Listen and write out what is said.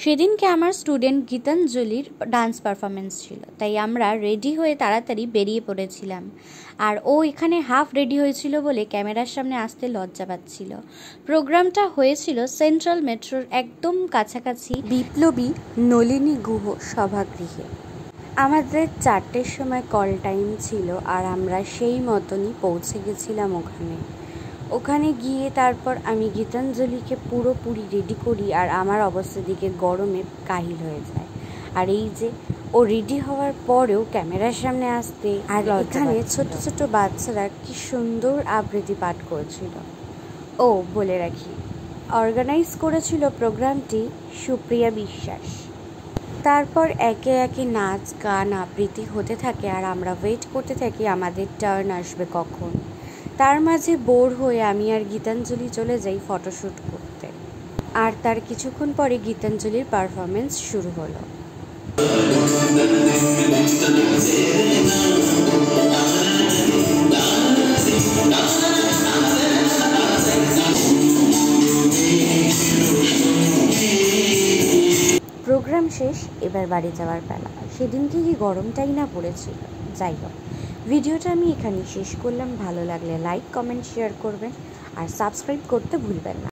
সেদিনকে আমার student গীতাঞ্জলির dance performance ছিল, তাই আমরা রেডি হয়ে তাড়াতাড়ি বেরিয়ে পড়েছিলাম। আর ও এখানে হাফ রেডি হয়েছিল বলে ক্যামেরার সামনে আসতে লজ্জা পাচ্ছিল। প্রোগ্রামটা হয়েছিল সেন্ট্রাল মেট্রোর একদম কাছাকাছি বিপ্লবী নলিনী গুহ সভাগৃহে। আমাদের 4টের সময় কল টাইম ছিল আর আমরা সেই মতনই পৌঁছে গেছিলাম ওখানে গিয়ে তারপর আমি গীতাঞ্জলিকে পুরোপুরি রেডি করি আর আমার অবস্থা দিকে গরমে কাহিল হয়ে যায়। আর এই যে ও রেডি হওয়ার পরেও ক্যামেরার সামনে আসতে, আর এখানে ছোট ছোট বাচ্চারা কি সুন্দর আবৃত্তি পাঠ করেছিল। ও বলে রাখি, অর্গানাইজ করেছিল প্রোগ্রামটি সুপ্রিয়া বিশ্বাস। তারপর একে একে নাচ গান আবৃত্তি হতে থাকে আর আমরা ওয়েট করতে থাকি আমাদের টার্ন আসবে কখন। তার মাঝে বোর হয়ে আমি আর গীতাঞ্জলি চলে যাই ফটোশ্যুট করতে। আর তার কিছুক্ষণ পরে গীতাঞ্জলির পারফরমেন্স শুরু হলো। প্রোগ্রাম শেষ, এবার বাড়ি যাওয়ার বেলা। সেদিনকে কি গরমটাই না পড়েছিল। যাই হোক, ভিডিওটা আমি এখানেই শেষ করলাম। ভালো লাগলে লাইক কমেন্ট শেয়ার করবেন আর সাবস্ক্রাইব করতে ভুলবেন না।